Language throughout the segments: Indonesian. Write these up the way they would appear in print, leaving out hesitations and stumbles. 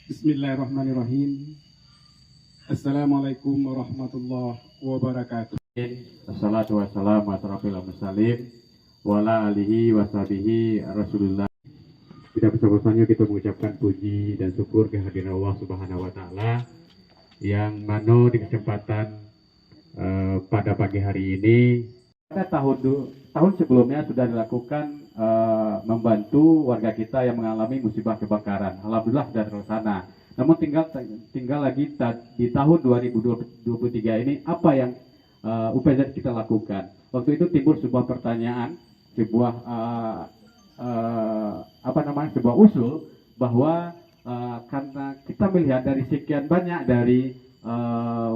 Bismillahirrahmanirrahim. Assalamualaikum warahmatullahi wabarakatuh. Assalatu wassalamu ala asyrofil mursalin wa ala alihi wa sahbihi Rasulullah. Tidak bersama-sama kita mengucapkan puji dan syukur kehadiran Allah Subhanahu wa taala yang mana di kesempatan pada pagi hari ini pada tahun sebelumnya sudah dilakukan membantu warga kita yang mengalami musibah kebakaran. Alhamdulillah sudah terlaksana. Namun tinggal lagi di tahun 2023 ini apa yang UPZ kita lakukan. Waktu itu timbul sebuah pertanyaan, sebuah usul bahwa karena kita melihat dari sekian banyak dari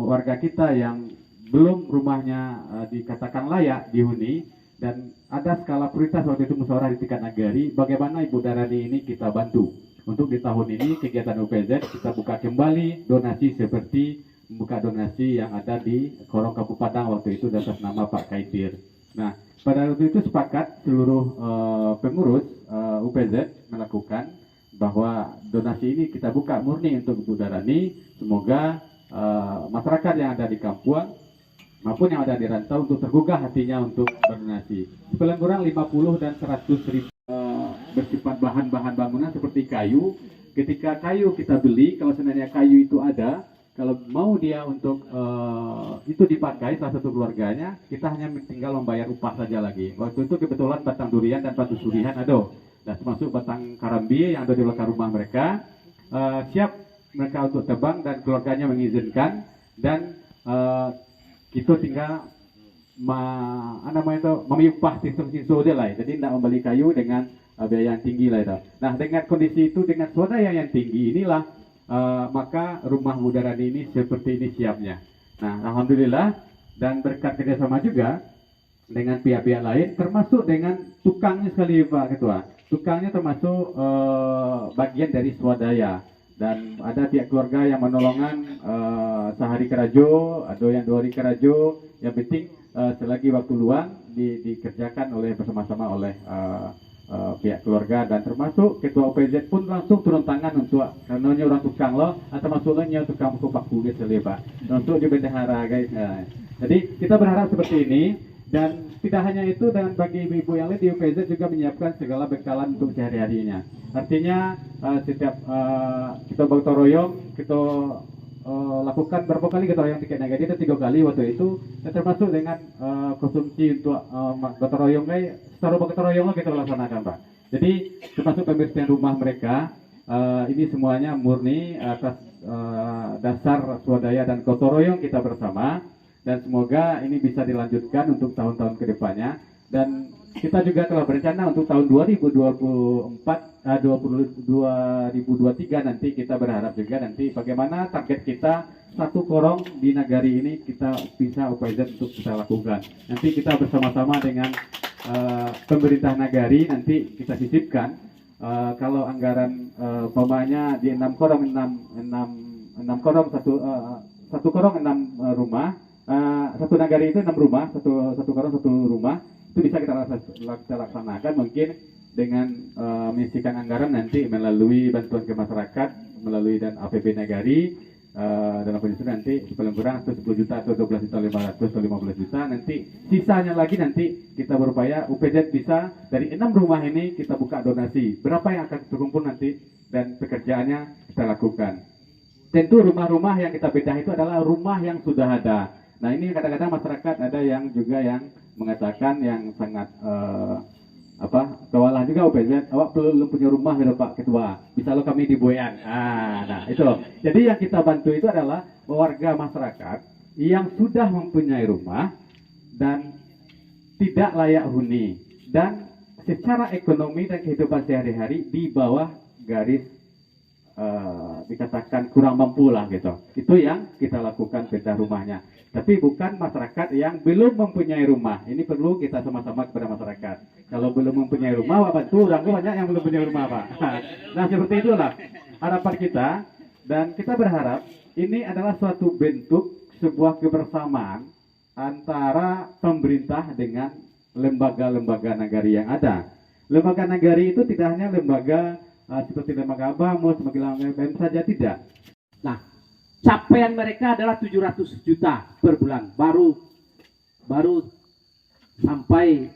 warga kita yang belum rumahnya dikatakan layak dihuni dan ada skala prioritas waktu itu musyawarah di tingkat nagari, bagaimana Ibu Darani ini kita bantu. Untuk di tahun ini kegiatan UPZ kita buka kembali donasi seperti membuka donasi yang ada di Korong Kampung Padang waktu itu atas nama Pak Kaitir. Nah, pada waktu itu sepakat seluruh pengurus UPZ melakukan bahwa donasi ini kita buka murni untuk Ibu Darani. Semoga masyarakat yang ada di kampung maupun yang ada di rantau untuk tergugah hatinya untuk berdonasi. Paling kurang 50 dan 100 ribu bersifat bahan-bahan bangunan seperti kayu. Ketika kayu kita beli, kalau sebenarnya kayu itu ada, kalau mau dia untuk itu dipakai salah satu keluarganya, kita hanya tinggal membayar upah saja lagi. Waktu itu kebetulan batang durian dan batu surihan ada, dan termasuk batang karambi yang ada di belakang rumah mereka, siap mereka untuk tebang dan keluarganya mengizinkan, dan kita tinggal memiupah tisu-tisu dia lah. Jadi tidak membeli kayu dengan biaya yang tinggi lah itu. Nah, dengan kondisi itu, dengan swadaya yang tinggi inilah maka rumah Bu Darani ini seperti ini siapnya. Nah, alhamdulillah, dan berkat kerjasama juga dengan pihak-pihak lain, termasuk dengan tukangnya sekali Pak Ketua. Tukangnya termasuk bagian dari swadaya. Dan ada pihak keluarga yang menolongan sehari kerajo, ada yang 2 hari kerajo. Yang penting selagi waktu luang dikerjakan oleh bersama-sama oleh pihak keluarga, dan termasuk ketua OPZ pun langsung turun tangan untuk karena orang tukang loh, atau masuknya tukang kupak kulit selebar untuk dibendahara guys. Nah, jadi kita berharap seperti ini. Dan tidak hanya itu, dan bagi ibu-ibu yang lain di UPZ juga menyiapkan segala bekalan untuk sehari-harinya. Artinya setiap kita gotong royong, kita lakukan berapa kali gotong royong tiket nagari, itu 3 kali waktu itu, dan termasuk dengan konsumsi untuk gotong royong secara gotong royong kita laksanakan Pak. Jadi termasuk pembersihan rumah mereka, ini semuanya murni atas dasar swadaya dan gotong royong kita bersama. Dan semoga ini bisa dilanjutkan untuk tahun-tahun kedepannya. Dan kita juga telah berencana untuk tahun 2023 nanti kita berharap juga nanti bagaimana target kita 1 korong di nagari ini kita bisa UPZ untuk kita lakukan. Nanti kita bersama-sama dengan pemerintah nagari nanti kita sisipkan kalau anggaran umpamanya di 6 korong 6 korong 1 korong 6 rumah. Satu nagari itu 6 rumah, satu korong 1 rumah, itu bisa kita laksanakan mungkin dengan menyisikan anggaran nanti melalui bantuan ke masyarakat, melalui dan APB nagari, dalam kondisi nanti paling kurang 10 juta atau 12 juta 500 atau 15 juta, nanti sisanya lagi nanti kita berupaya UPZ bisa dari 6 rumah ini kita buka donasi, berapa yang akan terkumpul nanti dan pekerjaannya kita lakukan. Tentu rumah-rumah yang kita bedah itu adalah rumah yang sudah ada. Nah, ini kadang-kadang masyarakat ada yang juga yang mengatakan yang sangat kewalahan juga UPZ, awak belum punya rumah gitu Pak Ketua, bisa lo kami di Boyan. Nah itu loh. Jadi yang kita bantu itu adalah warga masyarakat yang sudah mempunyai rumah dan tidak layak huni, dan secara ekonomi dan kehidupan sehari-hari di bawah garis dikatakan kurang mampu lah gitu. Itu yang kita lakukan bedah rumahnya. Tapi bukan masyarakat yang belum mempunyai rumah. Ini perlu kita sama-sama kepada masyarakat. Kalau belum mempunyai rumah, Pak bantu orang banyak yang belum punya rumah Pak. Nah seperti itulah harapan kita, dan kita berharap ini adalah suatu bentuk sebuah kebersamaan antara pemerintah dengan lembaga-lembaga nagari yang ada. Lembaga nagari itu tidak hanya lembaga seperti lembaga Bamus, sebagai lembaga BEM saja, tidak. Nah, capaian mereka adalah 700 juta per bulan, baru sampai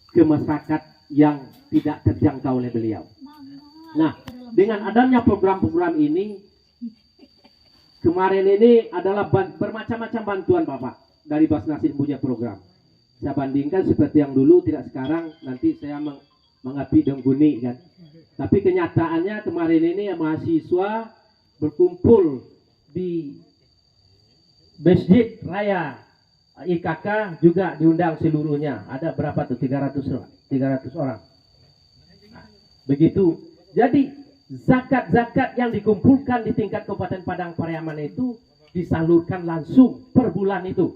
ke masyarakat yang tidak terjangkau oleh beliau. Nah, dengan adanya program-program ini, kemarin ini adalah bermacam-macam bantuan Bapak dari Basnas ini punya program. Saya bandingkan seperti yang dulu, tidak sekarang, nanti saya mengapi dengguni kan. Tapi kenyataannya kemarin ini mahasiswa berkumpul di Masjid Raya IKK, juga diundang seluruhnya. Ada berapa tuh? 300 orang. Nah, begitu. Jadi zakat-zakat yang dikumpulkan di tingkat Kabupaten Padang Pariaman itu disalurkan langsung per bulan itu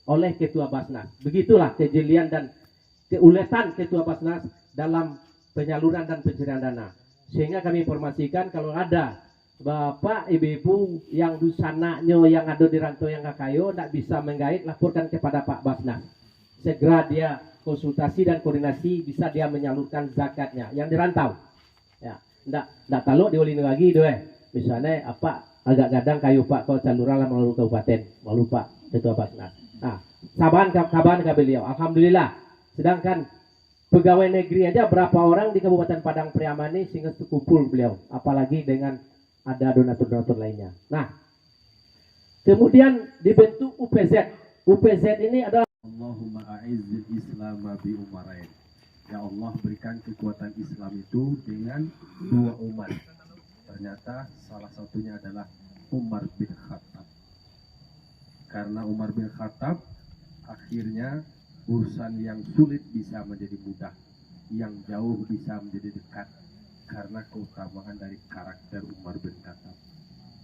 oleh Ketua Basnas. Begitulah kejelian dan keuletan Ketua Basnas dalam penyaluran dan pencarian dana. Sehingga kami informasikan kalau ada Bapak, Ibu-ibu yang dusananya yang ada di rantau yang kakayo tidak bisa menggait, laporkan kepada Pak Basnas. Segera dia konsultasi dan koordinasi, bisa dia menyalurkan zakatnya yang dirantau. Ya, tidak kalau diulini lagi doh. Misalnya apa agak gadang kayu Pak kau saluran lah melalui kabupaten, malu Pak Ketua Basnas. Nah, kaban ke beliau. Alhamdulillah. Sedangkan pegawai negeri aja berapa orang di Kabupaten Padang Pariaman ini sehingga terkumpul beliau. Apalagi dengan ada donatur-donatur lainnya. Nah, kemudian dibentuk UPZ. UPZ ini adalah Allahumma a'izzil Islam bi umarain. Ya Allah, berikan kekuatan Islam itu dengan dua umat. Ternyata salah satunya adalah Umar bin Khattab. Karena Umar bin Khattab akhirnya urusan yang sulit bisa menjadi mudah, yang jauh bisa menjadi dekat karena keutamaan dari karakter Umar bin Khattab.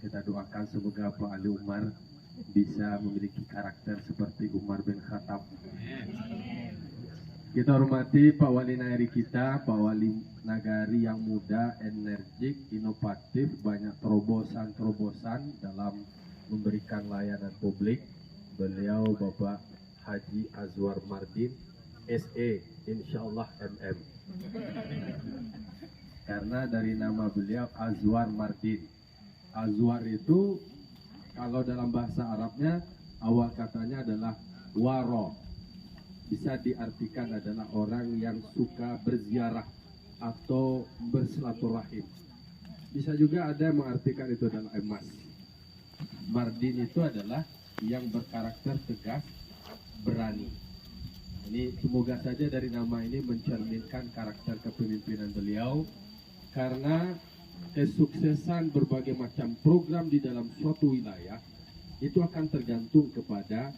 Kita doakan semoga Pak Ali Umar bisa memiliki karakter seperti Umar bin Khattab. Kita hormati Pak Wali Nagari kita, Pak Wali Nagari yang muda, energik, inovatif, banyak terobosan-terobosan dalam memberikan layanan publik. Beliau Bapak Haji Azwar Mardin, SE, insyaallah MM. Karena dari nama beliau Azwar Mardin. Azwar itu kalau dalam bahasa Arabnya awal katanya adalah waro. Bisa diartikan adalah orang yang suka berziarah atau bersilaturahim. Bisa juga ada yang mengartikan itu adalah emas. Mardin itu adalah yang berkarakter tegas, berani. Ini semoga saja dari nama ini mencerminkan karakter kepemimpinan beliau, karena kesuksesan berbagai macam program di dalam suatu wilayah itu akan tergantung kepada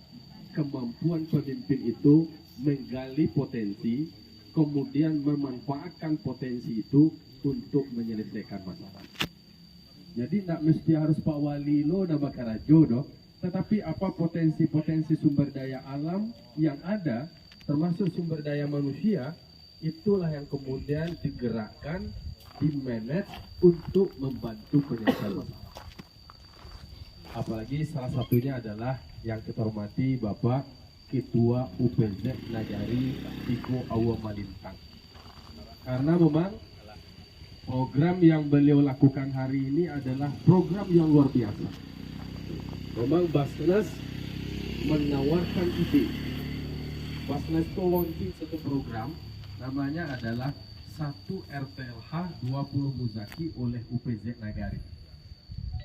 kemampuan pemimpin itu menggali potensi, kemudian memanfaatkan potensi itu untuk menyelesaikan masalah. Jadi tidak mesti harus Pak Wali lo nama Karajo doh, tetapi apa potensi-potensi sumber daya alam yang ada, termasuk sumber daya manusia, itulah yang kemudian digerakkan, dimanage untuk membantu penyelesaian masalah. Apalagi salah satunya adalah yang kita hormati Bapak Ketua UPZ Nagari Tiko Awa Malintang. Karena memang program yang beliau lakukan hari ini adalah program yang luar biasa. Memang Basnas menawarkan ide. Basnas itu launching satu program, namanya adalah 1 RTLH 20 Muzaki oleh UPZ Nagari.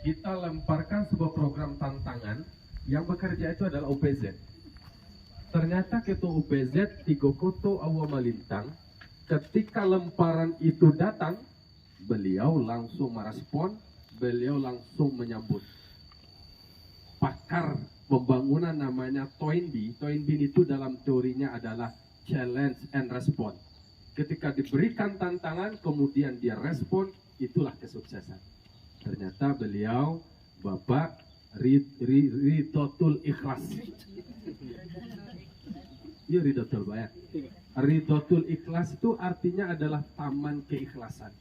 Kita lemparkan sebuah program tantangan, yang bekerja itu adalah UPZ. Ternyata Ketua UPZ Tigo Koto Awa Malintang, ketika lemparan itu datang, beliau langsung merespon, beliau langsung menyambut. Pakar pembangunan namanya Toynbee. Toynbee itu dalam teorinya adalah challenge and response. Ketika diberikan tantangan, kemudian dia respon, itulah kesuksesan. Ternyata beliau, Bapak Ridotul Ikhlas. Iya Ridotul Bayar. Ridotul Ikhlas itu artinya adalah taman keikhlasan.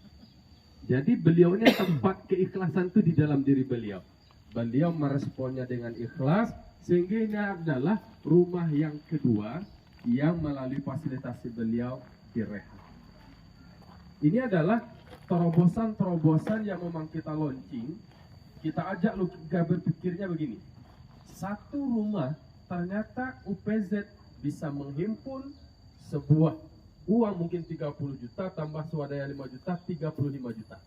Jadi beliau ini tempat keikhlasan itu di dalam diri beliau. Beliau meresponnya dengan ikhlas, sehingga ini adalah rumah yang kedua yang melalui fasilitasi beliau direhab. Ini adalah terobosan-terobosan yang memang kita launching. Kita ajak logika berpikirnya begini. Satu rumah ternyata UPZ bisa menghimpun sebuah uang mungkin 30 juta tambah swadaya 5 juta, 35 juta.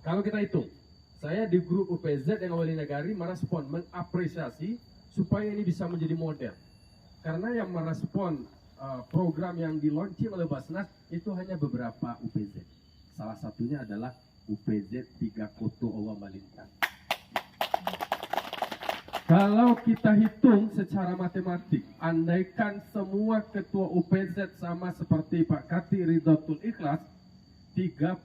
Kalau kita hitung, saya di grup UPZ yang Wali Nagari merespon, mengapresiasi supaya ini bisa menjadi model. Karena yang merespon program yang di-launching oleh Basnas itu hanya beberapa UPZ. Salah satunya adalah UPZ 3 Koto Owa Malintang. Kalau kita hitung secara matematik, andaikan semua ketua UPZ sama seperti Pak Kati Ridhatul Ikhlas, 35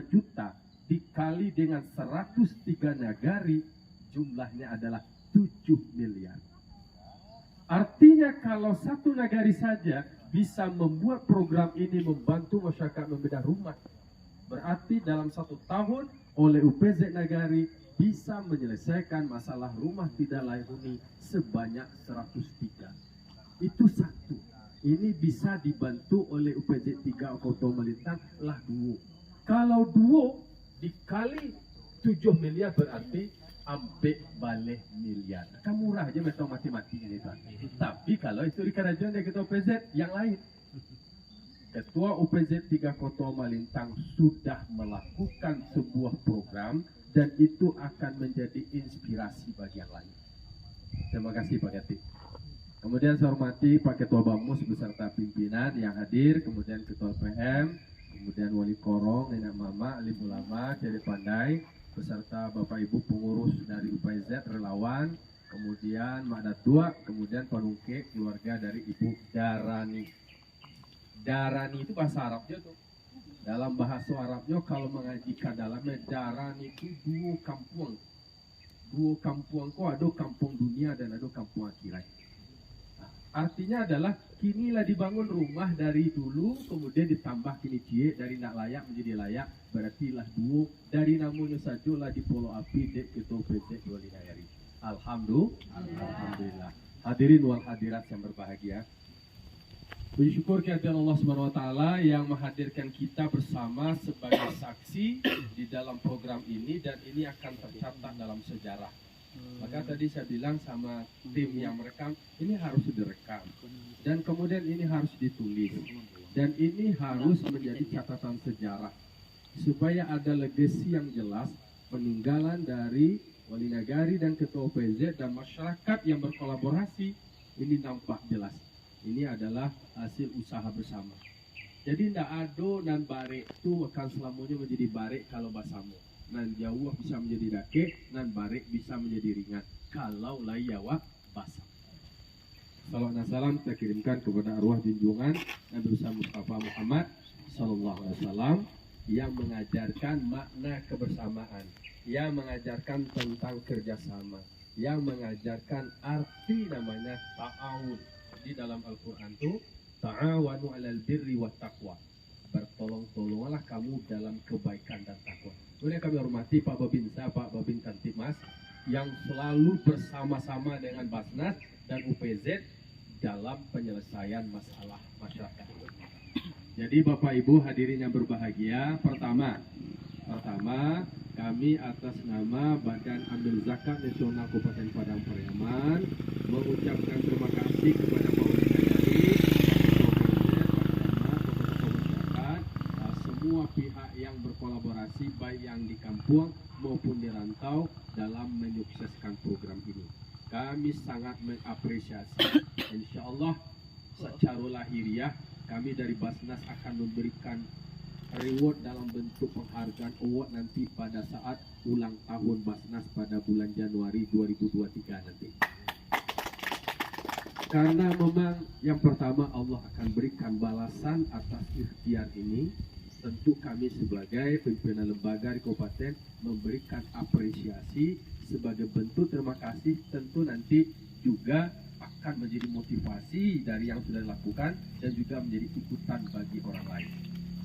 juta dikali dengan 103 nagari, jumlahnya adalah 7 miliar. Artinya kalau satu nagari saja bisa membuat program ini membantu masyarakat membedah rumah, berarti dalam 1 tahun oleh UPZ Nagari bisa menyelesaikan masalah rumah tidak layak huni sebanyak 103. Itu satu. Ini bisa dibantu oleh UPZ 3 Koto Malintang lah duo. Kalau duo dikali 7 miliar berarti ambek balik miliar. Kan murah aja metode matematik ini kan. Tapi kalau itu di kerajaan dari ketua UPZ yang lain. Ketua UPZ 3 Koto Malintang sudah melakukan sebuah program dan itu akan menjadi inspirasi bagi yang lain. Terima kasih Pak Kati. Kemudian saya hormati Pak Ketua Bamus beserta pimpinan yang hadir, kemudian Ketua PM, kemudian Wali Korong, Nenek Mama, Alim Ulama, Ceri Pandai, beserta Bapak Ibu pengurus dari UPZ, relawan, kemudian Mak Datua, kemudian Panungke, keluarga dari Ibu Darani. Darani itu bahasa Arabnya tuh. Dalam bahasa Arabnya kalau mengaji dalamnya Darani itu dua kampung. Dua kampung kok ada kampung dunia dan ada kampung akhirat. Artinya adalah kinilah dibangun rumah dari dulu, kemudian ditambah kini cie dari nak layak menjadi layak, berarti lah dua dari namanya saja lah di Polo Api dek ketua PT Wali Nagari. Alhamdulillah. Hadirin wal hadirat yang berbahagia. Puji syukur kehadiran Allah Subhanahu wa taala yang menghadirkan kita bersama sebagai saksi di dalam program ini dan ini akan tercatat dalam sejarah. Maka tadi saya bilang sama tim yang merekam, ini harus direkam dan kemudian ini harus ditulis dan ini harus menjadi catatan sejarah supaya ada legasi yang jelas peninggalan dari Wali Nagari dan Ketua UPZ dan masyarakat yang berkolaborasi ini nampak jelas. Ini adalah hasil usaha bersama. Jadi tidak ado dan barek itu akan selamanya menjadi barek kalau basamu. Nan jauh bisa menjadi dake, nan barek bisa menjadi ringan. Kalau layawa basam. Salam dan salam kita kirimkan kepada arwah junjungan Nabi besar Mustafa Muhammad Sallallahu Alaihi Wasallam yang mengajarkan makna kebersamaan, yang mengajarkan tentang kerjasama, yang mengajarkan arti namanya ta'awun. Di dalam Al-Quran itu ta'awanu 'alal birri wat taqwa. Bertolong-tolonglah kamu dalam kebaikan dan takwa. Kemudian kami hormati Pak Babinsa, Pak Babin Kantipmas yang selalu bersama-sama dengan Basnas dan UPZ dalam penyelesaian masalah masyarakat. Jadi Bapak Ibu hadirin yang berbahagia, pertama kami atas nama Badan Amil Zakat Nasional Kabupaten Padang Pariaman mengucapkan terima kasih kepada Pak Wali Nagari, semua pihak yang berkolaborasi baik yang di kampung maupun di rantau dalam menyukseskan program ini. Kami sangat mengapresiasi. Insya Allah secara lahiriah kami dari Basnas akan memberikan reward dalam bentuk penghargaan award nanti pada saat ulang tahun Basnas pada bulan Januari 2023 nanti. Karena memang yang pertama Allah akan berikan balasan atas ikhtiar ini. Tentu kami sebagai pimpinan lembaga di kabupaten memberikan apresiasi sebagai bentuk terima kasih. Tentu nanti juga akan menjadi motivasi dari yang sudah dilakukan dan juga menjadi ikutan bagi orang lain.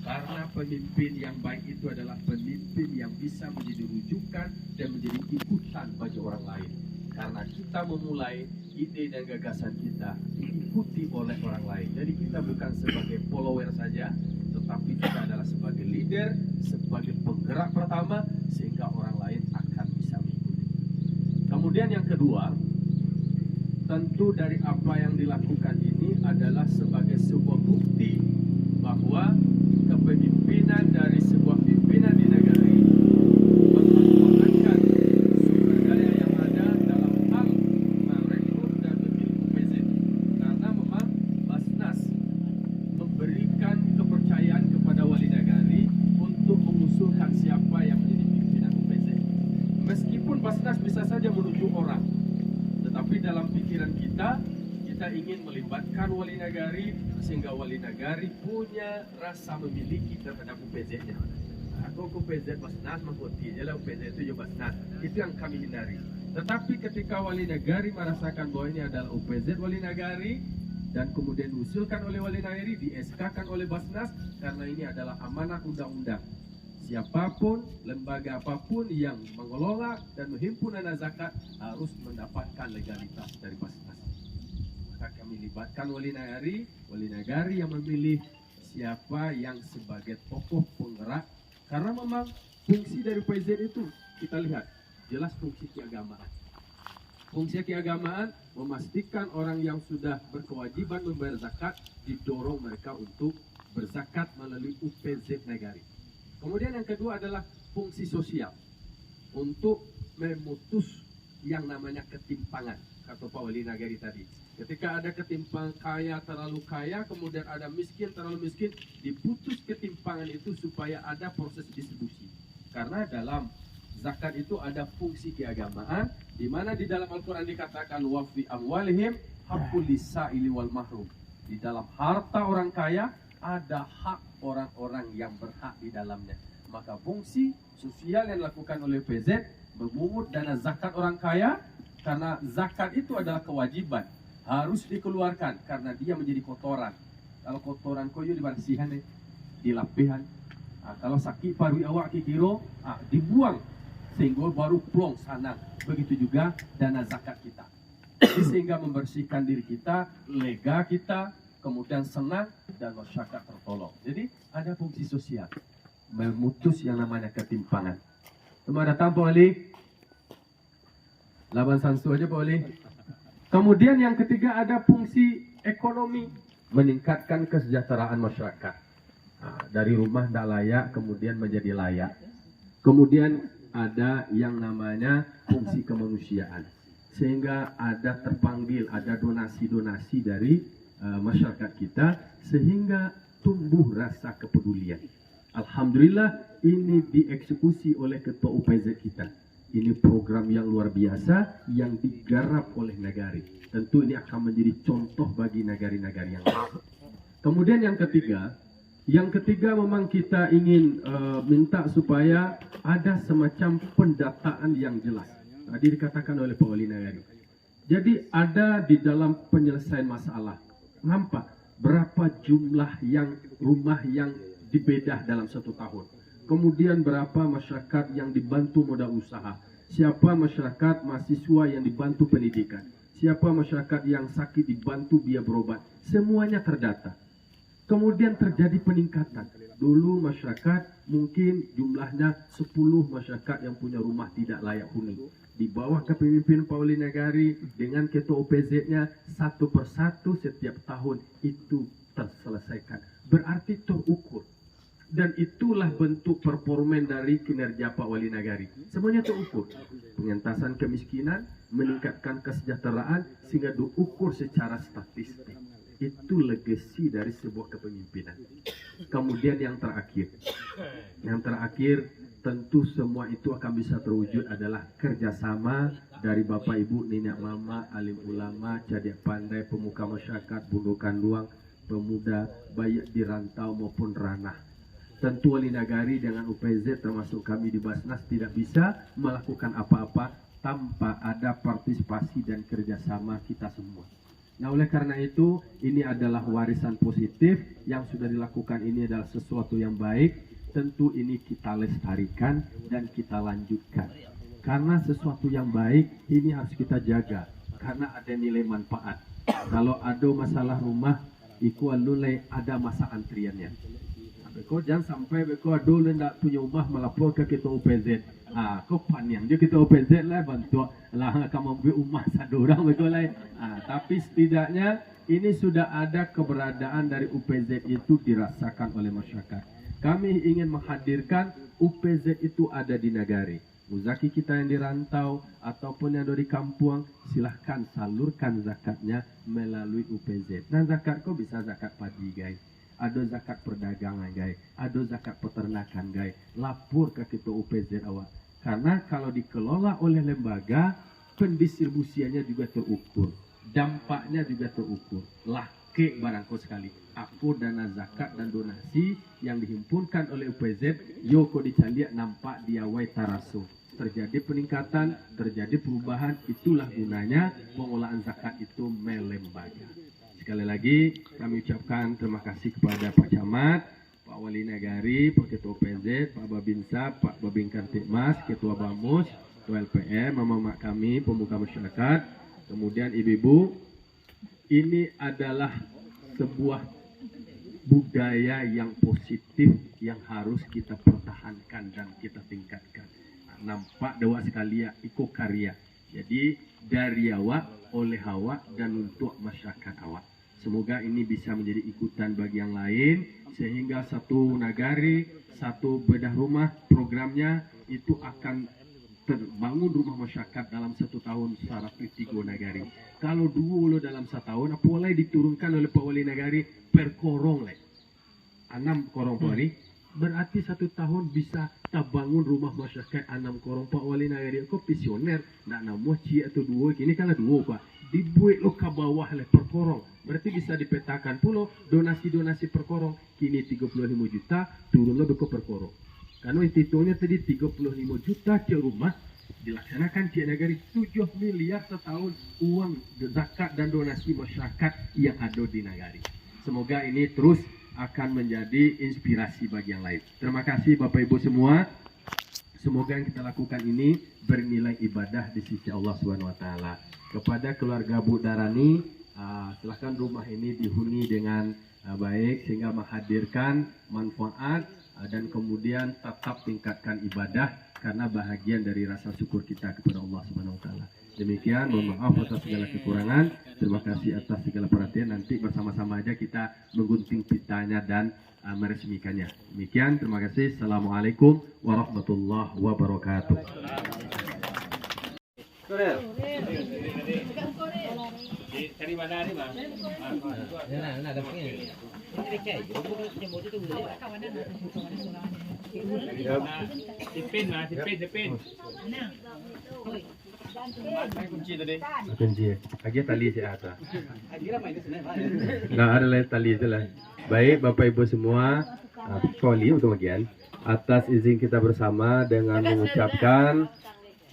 Karena pemimpin yang baik itu adalah pemimpin yang bisa menjadi rujukan dan menjadi ikutan bagi orang lain. Karena kita memulai ide dan gagasan kita diikuti oleh orang lain. Jadi kita bukan sebagai follower saja, tetapi kita adalah sebagai leader, sebagai penggerak pertama, sehingga orang lain akan bisa mengikuti. Kemudian yang kedua, tentu dari apa yang dilakukan ini adalah sebagai sebuah bukti bahwa kepemimpinan dari sebuah pimpinan di negeri memanfaatkan sumber daya yang ada dalam hal merekrut dan memilih UPZ. Karena memang Basnas memberikan kepercayaan kepada wali negari untuk mengusulkan siapa yang menjadi pimpinan UPZ. Meskipun Basnas bisa saja menunjuk orang, tetapi dalam pikiran kita ingin melibatkan wali nagari sehingga wali nagari punya rasa memiliki terhadap UPZ-nya. Aku UPZ Basnas mengikuti, jelas UPZ itu juga Basnas. Itu yang kami hindari. Tetapi ketika wali nagari merasakan bahwa ini adalah UPZ wali nagari dan kemudian diusulkan oleh wali nagari, di-SK-kan oleh Basnas karena ini adalah amanah undang-undang. Siapapun, lembaga apapun yang mengelola dan menghimpun dana zakat harus mendapatkan legalitas dari Basnas. Maka kami libatkan wali nagari yang memilih siapa yang sebagai tokoh penggerak. Karena memang fungsi dari PZ itu kita lihat jelas fungsi keagamaan. Fungsi keagamaan memastikan orang yang sudah berkewajiban membayar zakat didorong mereka untuk berzakat melalui UPZ nagari. Kemudian yang kedua adalah fungsi sosial untuk memutus yang namanya ketimpangan, kata Pak Wali Nagari tadi. Ketika ada ketimpangan kaya terlalu kaya, kemudian ada miskin terlalu miskin, diputus ketimpangan itu supaya ada proses distribusi. Karena dalam zakat itu ada fungsi keagamaan, di mana di dalam Al-Quran dikatakan wa fi amwalihim haqqul lisaili wal mahrum. Di dalam harta orang kaya ada hak orang-orang yang berhak di dalamnya. Maka fungsi sosial yang dilakukan oleh PZ memungut dana zakat orang kaya, karena zakat itu adalah kewajiban, harus dikeluarkan karena dia menjadi kotoran. Kalau kotoran koyo dibersihan dilapihan. Kalau sakit paru awak kikiro dibuang sehingga baru plong sana. Begitu juga dana zakat kita. Jadi sehingga membersihkan diri kita, lega kita, kemudian senang dan masyarakat tertolong. Jadi ada fungsi sosial, memutus yang namanya ketimpangan. Semua datang Pak Wali. Laban sansu aja Pak Wali. Kemudian yang ketiga ada fungsi ekonomi, meningkatkan kesejahteraan masyarakat. Dari rumah tidak layak kemudian menjadi layak. Kemudian ada yang namanya fungsi kemanusiaan, sehingga ada terpanggil, ada donasi-donasi dari masyarakat kita sehingga tumbuh rasa kepedulian. Alhamdulillah ini dieksekusi oleh Ketua UPZ kita. Ini program yang luar biasa yang digarap oleh negari. Tentu ini akan menjadi contoh bagi negari-negari yang lain. Kemudian yang ketiga memang kita ingin minta supaya ada semacam pendataan yang jelas. Tadi dikatakan oleh Pak Wali Nagari. Jadi ada di dalam penyelesaian masalah. Nampak berapa jumlah rumah yang dibedah dalam 1 tahun. Kemudian berapa masyarakat yang dibantu modal usaha. Siapa masyarakat mahasiswa yang dibantu pendidikan. Siapa masyarakat yang sakit dibantu biaya berobat. Semuanya terdata. Kemudian terjadi peningkatan. Dulu masyarakat mungkin jumlahnya 10 masyarakat yang punya rumah tidak layak huni. Di bawah kepemimpinan Pak Wali Nagari dengan Ketua OPZ-nya satu persatu setiap tahun itu terselesaikan. Berarti terukur. Dan itulah bentuk performen dari kinerja Pak Wali Nagari. Semuanya terukur. Pengentasan kemiskinan, meningkatkan kesejahteraan sehingga diukur secara statistik. Itu legasi dari sebuah kepemimpinan. Kemudian yang terakhir tentu semua itu akan bisa terwujud adalah kerjasama dari Bapak Ibu, Nenek Mama, alim ulama, cadik pandai, pemuka masyarakat, bundo kanduang, pemuda, baik di rantau maupun ranah. Tentu Wali Nagari dengan UPZ termasuk kami di Basnas tidak bisa melakukan apa-apa tanpa ada partisipasi dan kerjasama kita semua. Nah oleh karena itu ini adalah warisan positif yang sudah dilakukan, ini adalah sesuatu yang baik. Tentu ini kita lestarikan dan kita lanjutkan. Karena sesuatu yang baik ini harus kita jaga. Karena ada nilai manfaat. Kalau ada masalah rumah, iku alulai ada masa antriannya. Beko jangan sampai beko dulu ndak punya rumah melapor ke kita UPZ. Kau paniang je kita UPZ lah bantu lah kamu ambil rumah satu orang beko lah. Tapi setidaknya ini sudah ada keberadaan dari UPZ itu dirasakan oleh masyarakat. Kami ingin menghadirkan UPZ itu ada di Nagari. Muzaki kita yang di rantau ataupun yang dari kampung, silahkan salurkan zakatnya melalui UPZ. Nah zakat kau bisa zakat padi guys, ada zakat perdagangan guys, ada zakat peternakan guys. Lapor ke kita UPZ awak. Karena kalau dikelola oleh lembaga, pendistribusiannya juga terukur, dampaknya juga terukur. Laki barangko sekali. Aku dana zakat dan donasi yang dihimpunkan oleh UPZ, yo kau dicaliak nampak diawai taraso. Terjadi peningkatan, terjadi perubahan, itulah gunanya pengolahan zakat itu melembaga. Sekali lagi kami ucapkan terima kasih kepada Pak Camat, Pak Wali Nagari, Pak Ketua UPZ, Pak Babinsa, Pak Babin Kartikmas, Ketua Bamus, Ketua LPM, Mama kami, pemuka masyarakat, kemudian ibu-ibu. Ini adalah sebuah budaya yang positif yang harus kita pertahankan dan kita tingkatkan. Nampak dewa sekali ya, iko karya. Jadi dari awak, oleh awak dan untuk masyarakat awak. Semoga ini bisa menjadi ikutan bagi yang lain sehingga satu nagari, satu bedah rumah programnya itu akan terbangun rumah masyarakat dalam 1 tahun secara 3 nagari. Kalau dulu dalam 1 tahun, apa boleh diturunkan oleh Pak Wali Nagari per korong leh. 6 korong per hari. Berarti 1 tahun bisa terbangun rumah masyarakat 6 korong. Pak Wali Nagari kok visioner. Nak nama cie atau 2, kini kan 2 Pak. Dibuat lo ke bawah le per korong. Berarti bisa dipetakan pula donasi-donasi per korong. Kini 35 juta, turun lo per korong. Karena hitungnya tadi 35 juta cie rumah. Dilaksanakan cie Nagari 7 miliar setahun uang zakat dan donasi masyarakat yang ada di Nagari. Semoga ini terus akan menjadi inspirasi bagi yang lain. Terima kasih Bapak Ibu semua. Semoga yang kita lakukan ini bernilai ibadah di sisi Allah SWT. Kepada keluarga Bu Darani, silakan rumah ini dihuni dengan baik sehingga menghadirkan manfaat dan kemudian tetap tingkatkan ibadah karena bahagian dari rasa syukur kita kepada Allah SWT. Demikian, mohon maaf atas segala kekurangan. Terima kasih atas segala perhatian. Nanti bersama-sama aja kita menggunting pitanya dan meresmikannya. Demikian, terima kasih. Assalamualaikum warahmatullahi wabarakatuh. Dari mana nih bang? Tipin. Kunci tadi. Kunci. Lagi tali si atas. Nggak ada lagi tali itu lah. Baik Bapak Ibu semua, Koli untuk bagian. Atas izin kita bersama dengan mengucapkan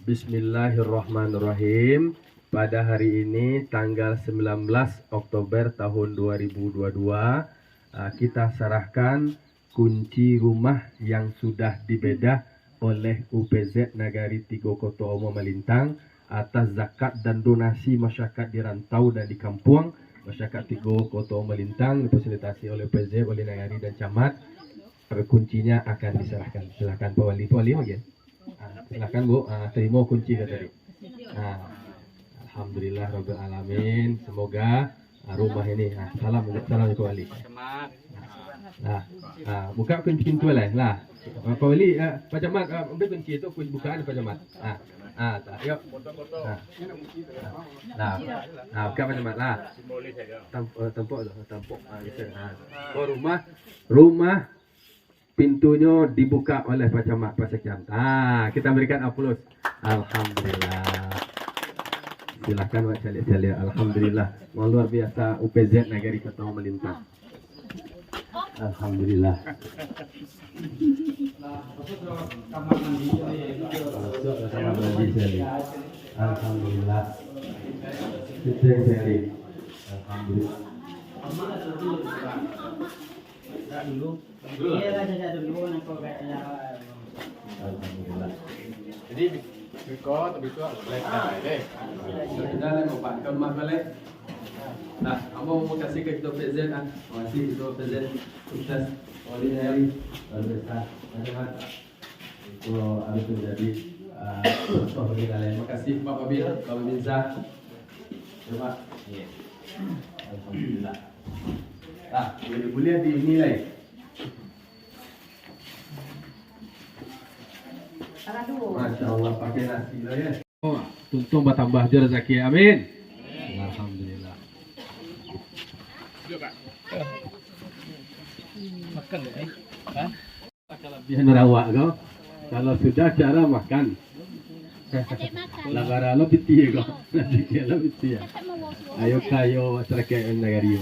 Bismillahirrahmanirrahim. Pada hari ini tanggal 19 Oktober tahun 2022 kita serahkan kunci rumah yang sudah dibedah oleh UPZ Nagari 3 Kota Omo Melintang atas zakat dan donasi masyarakat di rantau dan di kampung. Masyarakat 3 Kota Omo Melintang difasilitasi oleh UPZ, Wali Nagari dan Camat. Kuncinya akan diserahkan. Silakan Pak Wali. Pak Wali bagian. Silakan Bu, terima kunci tadi. Alhamdulillah Rabbil Alamin. Semoga rumah ini salam Pak Wali. Buka kunci pintu lah. Pak Wali, Pak Camat ambil kunci itu, kunci bukaan Pak Camat. Yuk. Buka Pak Camat lah. Tampuk. Rumah pintunya dibuka oleh Pak Camat, Pak Sekian. Kita berikan aplaus. Alhamdulillah. Silakan Pak Calik. Alhamdulillah. Luar biasa UPZ Nagari Kota Melintang. Alhamdulillah. Alhamdulillah. Alhamdulillah. Alhamdulillah. Jadi Biko black deh. Kita mau pakai rumah balik. Kamu mau kasih ke kita PZ Terima kasih kita PZ. Sukses. ordinary besar. Itu harus menjadi contoh bagi kalian. Terima kasih Pak Babil, Pak Mirza. Coba. Iya. Alhamdulillah. Boleh dinilai. Masya Allah pakai nasi lah ya. Oh, tuntung bertambah je rezeki. Amin. Alhamdulillah. Makan ya? Kelebihan rawak kau. Kalau sudah cara makan. Lagara lo piti kau. Rezeki lo piti ya. Ayo kayo masyarakat negari.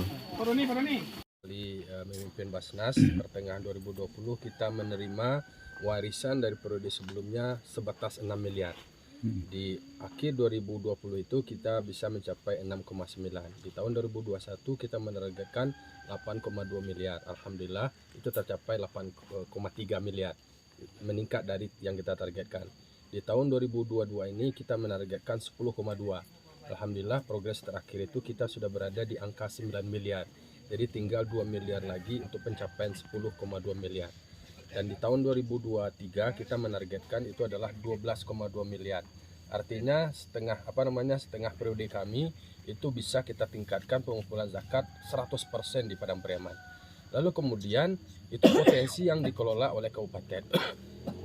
Memimpin Basnas pertengahan 2020 kita menerima warisan dari periode sebelumnya sebatas 6 miliar. Di akhir 2020 itu kita bisa mencapai 6,9. Di tahun 2021 kita menargetkan 8,2 miliar. Alhamdulillah itu tercapai 8,3 miliar. Meningkat dari yang kita targetkan. Di tahun 2022 ini kita menargetkan 10,2. Alhamdulillah progres terakhir itu kita sudah berada di angka 9 miliar. Jadi tinggal 2 miliar lagi untuk pencapaian 10,2 miliar. Dan di tahun 2023 kita menargetkan itu adalah 12,2 miliar. Artinya setengah periode kami itu bisa kita tingkatkan pengumpulan zakat 100% di Padang Pariaman. Lalu kemudian itu potensi yang dikelola oleh kabupaten.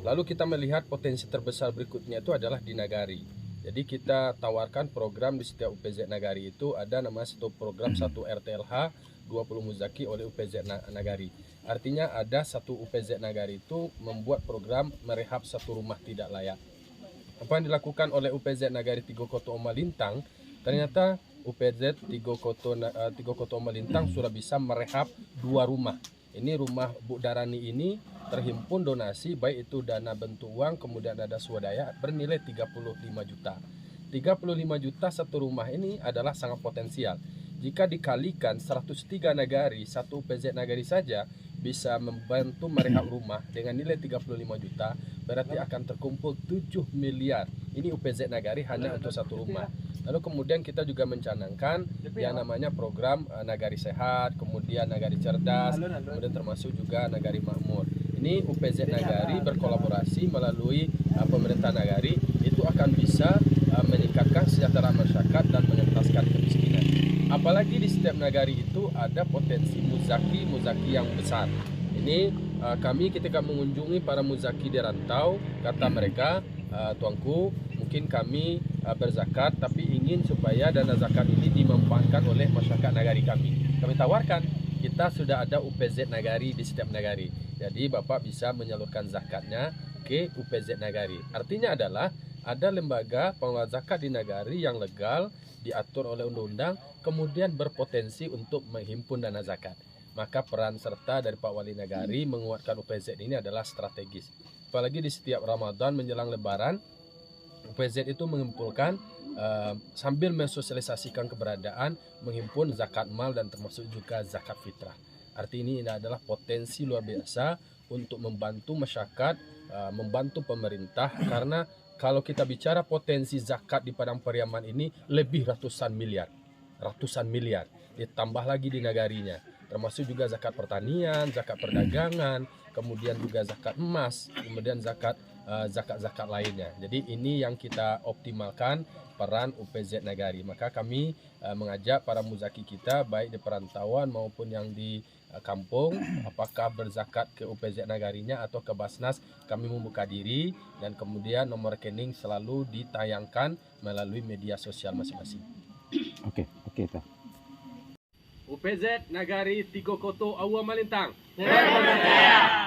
Lalu kita melihat potensi terbesar berikutnya itu adalah di Nagari. Jadi kita tawarkan program di setiap UPZ Nagari itu ada namanya satu program 1 RTLH 20 Muzaki oleh UPZ Nagari. Artinya ada satu UPZ Nagari itu membuat program merehab satu rumah tidak layak. Apa yang dilakukan oleh UPZ Nagari Tigo Koto Omalintang, ternyata UPZ Tigo Koto Omalintang sudah bisa merehab 2 rumah. Ini rumah Bu Darani ini terhimpun donasi baik itu dana bentuk uang kemudian ada swadaya bernilai 35 juta. 35 juta satu rumah ini adalah sangat potensial. Jika dikalikan 103 nagari, satu UPZ Nagari saja bisa membantu merehab rumah dengan nilai 35 juta, berarti akan terkumpul 7 miliar. Ini UPZ Nagari hanya untuk satu rumah. Lalu kemudian kita juga mencanangkan yang namanya program Nagari Sehat, kemudian Nagari Cerdas, kemudian termasuk juga Nagari Makmur. Ini UPZ Nagari berkolaborasi melalui pemerintah Nagari, itu akan bisa meningkatkan kesejahteraan masyarakat dan mengentaskan kemiskinan. Apalagi di setiap nagari itu ada potensi muzaki yang besar. Ini kami ketika mengunjungi para muzaki di rantau, kata mereka, tuanku, mungkin kami berzakat tapi ingin supaya dana zakat ini dimanfaatkan oleh masyarakat nagari kami. Kami tawarkan, kita sudah ada UPZ Nagari di setiap nagari. Jadi Bapak bisa menyalurkan zakatnya ke UPZ Nagari. Artinya adalah ada lembaga pengelola zakat di nagari yang legal, diatur oleh undang-undang, kemudian berpotensi untuk menghimpun dana zakat. Maka peran serta dari Pak Wali Nagari menguatkan UPZ ini adalah strategis. Apalagi di setiap Ramadan menjelang Lebaran, UPZ itu mengumpulkan sambil mensosialisasikan keberadaan, menghimpun zakat mal dan termasuk juga zakat fitrah. Arti ini adalah potensi luar biasa untuk membantu masyarakat, membantu pemerintah, karena kalau kita bicara potensi zakat di Padang Pariaman ini lebih ratusan miliar, ditambah lagi di nagarinya, termasuk juga zakat pertanian, zakat perdagangan, kemudian juga zakat emas, kemudian zakat lainnya. Jadi ini yang kita optimalkan peran UPZ Nagari. Maka kami mengajak para muzaki kita baik di perantauan maupun yang di kampung, apakah berzakat ke UPZ Nagarinya atau ke Basnas, kami membuka diri dan kemudian nomor rekening selalu ditayangkan melalui media sosial masing-masing. Oke, Pak. UPZ Nagari Tigo Koto Awa Malintang. Terima kasih.